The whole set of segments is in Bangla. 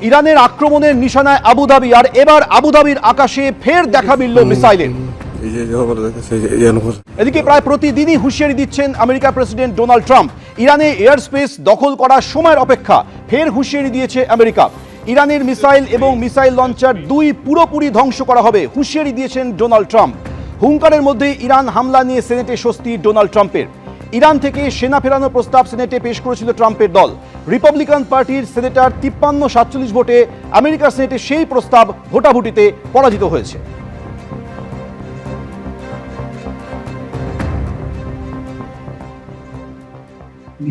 ইরানের আক্রমণের নিশানায় আবুধাবি, আর এবার আবুধাবির আকাশে ফের দেখা মিলল মিসাইলের। এদিকে প্রায় প্রতিদিনই হুঁশিয়ারি দিচ্ছেন আমেরিকার প্রেসিডেন্ট ডোনাল্ড ট্রাম্প। ইরানে এয়ার স্পেস দখল করার সময়ের অপেক্ষা ফের হুঁশিয়ারি দিয়েছে আমেরিকা। ইরানের মিসাইল এবং মিসাইল লঞ্চার দুই পুরোপুরি ধ্বংস করা হবে হুঁশিয়ারি দিয়েছেন ডোনাল্ড ট্রাম্প। হুঙ্কারের মধ্যে ইরান হামলা নিয়ে সেনেটে স্বস্তি ডোনাল্ড ট্রাম্পের। ইরান থেকে সেনা ফেরানোর প্রস্তাব সেনেটে পেশ করেছিল ট্রাম্পের দল। রিপাবলিকান পার্টির সেনেটর 53-47 ভোটে আমেরিকার সেনেটে সেই প্রস্তাব ভোটাভুটিতে পরাজিত হয়েছে।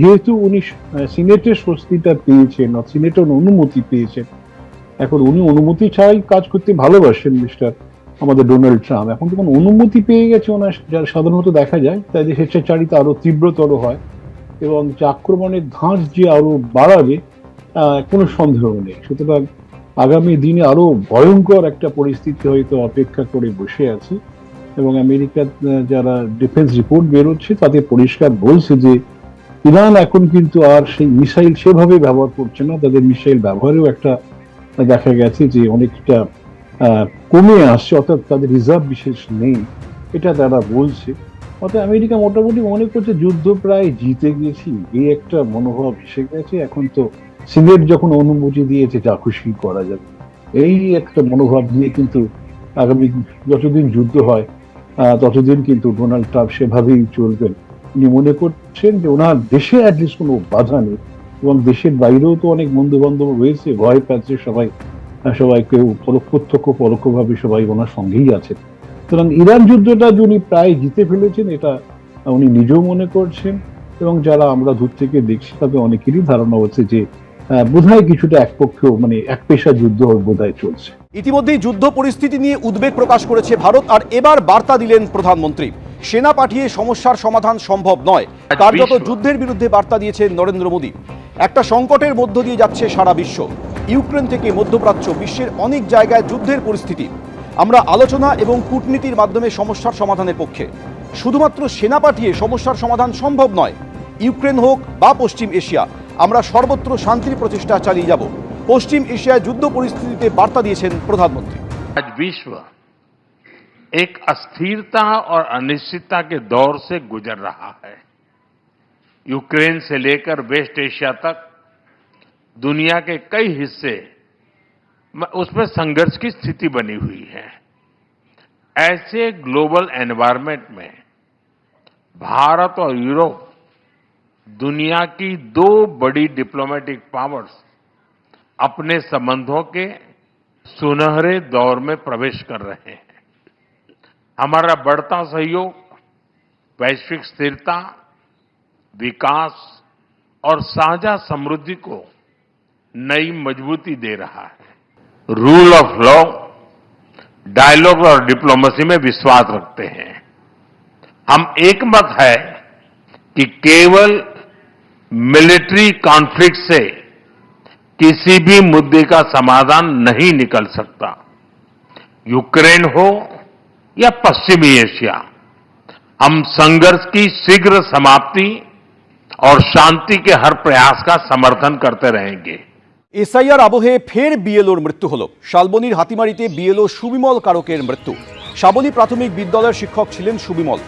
যেহেতু উনি সিনেটের স্বস্তিটা পেয়েছেন, সিনেটের অনুমতি পেয়েছেন, এখন উনি অনুমতি ছাড়াই কাজ করতে ভালোবাসেন মিস্টার আমাদের ডোনাল্ড ট্রাম্প। এখন যখন অনুমতি পেয়ে গেছে ওনার, যার সাধারণত দেখা যায় তাদের স্বেচ্ছাচারিতা আরো তীব্রতর হয় এবং যে আক্রমণের ধাঁচ যে আরো বাড়াবে কোনো সন্দেহ নেই। সুতরাং আগামী দিনে আরো ভয়ঙ্কর একটা পরিস্থিতি হয়তো অপেক্ষা করে বসে আছে এবং আমেরিকার যারা ডিফেন্স রিপোর্ট বেরোচ্ছে তাতে পরিষ্কার বলছে যে ইরান এখন কিন্তু আর সেই মিসাইল সেভাবে ব্যবহার করছে না। তাদের মিসাইল ব্যবহারেও একটা দেখা গেছে যে অনেকটা কমে আসছে, অর্থাৎ তাদের রিজার্ভ বিশেষ নেই, এটা তারা বলছে। অর্থাৎ আমেরিকা মোটামুটি মনে করছে যুদ্ধ প্রায় জিতে গেছি, এই একটা মনোভাব এসে গেছে। এখন তো সিনেট যখন অনুমতি দিয়েছে যা খুশি করা যাবে, এই একটা মনোভাব নিয়ে কিন্তু আগামী যতদিন যুদ্ধ হয় ততদিন কিন্তু ডোনাল্ড ট্রাম্প সেভাবেই চলবেন। উনি মনে করছেন যে ওনার দেশে অ্যাটলিস্ট কোনো বাধা নেই এবং দেশের বাইরেও তো অনেক বন্ধু বান্ধব রয়েছে, ভয় পাচ্ছে সবাই কেউ প্রত্যক্ষ পরোক্ষভাবে সবাই ওনার সঙ্গেই আছে। সুতরাং ইরান যুদ্ধটা উনি প্রায় জিতে ফেলেছেন, এটা উনি নিজেও মনে করছেন এবং যারা আমরা দূর থেকে দেখছি তাতে অনেকেরই ধারণা হচ্ছে যে বোধহয় কিছুটা একপক্ষীয় মানে এক পেশা যুদ্ধ বোধহয় চলছে। ইতিমধ্যেই যুদ্ধ পরিস্থিতি নিয়ে উদ্বেগ প্রকাশ করেছে ভারত, আর এবার বার্তা দিলেন প্রধানমন্ত্রী। সেনা পাঠিয়ে সমস্যার সমাধান সম্ভব নয়, কার্যত যুদ্ধের বিরুদ্ধে বার্তা দিয়েছেন নরেন্দ্র মোদী। একটা সংকটের মধ্য দিয়ে যাচ্ছে সারা বিশ্ব। ইউক্রেন থেকে মধ্যপ্রাচ্য, বিশ্বের অনেক জায়গায় যুদ্ধের পরিস্থিতি। আমরা আলোচনা এবং কূটনীতির মাধ্যমে সমস্যার সমাধানের পক্ষে। শুধুমাত্র সেনা পাঠিয়ে সমস্যার সমাধান সম্ভব নয়। ইউক্রেন হোক বা পশ্চিম এশিয়া, আমরা সর্বত্র শান্তির প্রচেষ্টা চালিয়ে যাব। পশ্চিম এশিয়ায় যুদ্ধ পরিস্থিতিতে বার্তা দিয়েছেন প্রধানমন্ত্রী। आज विश्व एक अस्थिरता और अनिश्चितता के दौर से गुजर रहा है। यूक्रेन से लेकर वेस्ट एशिया तक दुनिया के कई हिस्से उसमें संघर्ष की स्थिति बनी हुई है। ऐसे ग्लोबल एनवायरनमेंट में भारत और यूरोप, दुनिया की दो बड़ी डिप्लोमेटिक पावर्स, अपने संबंधों के सुनहरे दौर में प्रवेश कर रहे हैं। हमारा बढ़ता सहयोग वैश्विक स्थिरता, विकास और साझा समृद्धि को नई मजबूती दे रहा है। रूल ऑफ लॉ, डायलॉग और डिप्लोमेसी में विश्वास रखते हैं। हम एकमत है कि केवल मिलिट्री कॉन्फ्लिक्ट से किसी भी मुद्दे का समाधान नहीं निकल सकता। यूक्रेन हो या पश्चिमी एशिया, हम संघर्ष की शीघ्र समाप्ति और शांति के हर प्रयास का समर्थन करते रहेंगे। এসআইআর আবহে ফের বিএলওর মৃত্যু হলো। শালবনীর হাতিমারিতে বিএলও সুবিমল কারকের মৃত্যু। শাবলী প্রাথমিক বিদ্যালয়ের শিক্ষক ছিলেন সুবিমল।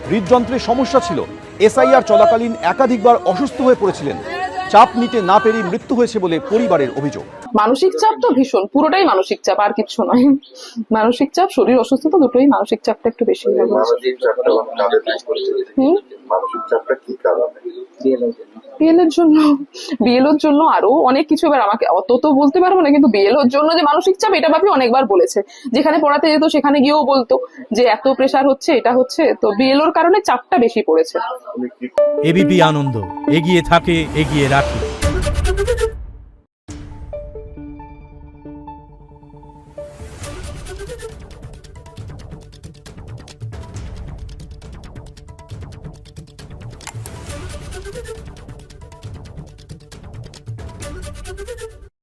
হৃদযন্ত্রের সমস্যা ছিল। এসআইআর চলাকালীন একাধিকবার অসুস্থ হয়ে পড়েছিলেন। চাপ নিতে না পেরে মৃত্যু হয়েছে বলে পরিবারের অভিযোগ। মানসিক চাপ তো ভীষণ, পুরোটাই মানসিক চাপ, আর কিছু নয়। মানসিক চাপ, শরীর অসুস্থতা দুটোই, মানসিক চাপটা একটু বেশি হয়ে গেছে। বিএলওর জন্য আরো অনেক কিছু, এবার আমাকে অত তো বলতে পারবো না, কিন্তু বিএলওর জন্য যে মানসিক চাপ, এটা ভাবি অনেকবার বলেছে। যেখানে পড়াতে যেত সেখানে গিয়েও বলতো যে এত প্রেসার হচ্ছে, এটা হচ্ছে, তো বিএলওর কারণে চাপটা বেশি পড়েছে। এবিপি আনন্দ এগিয়ে থাকে, এগিয়ে রাখে।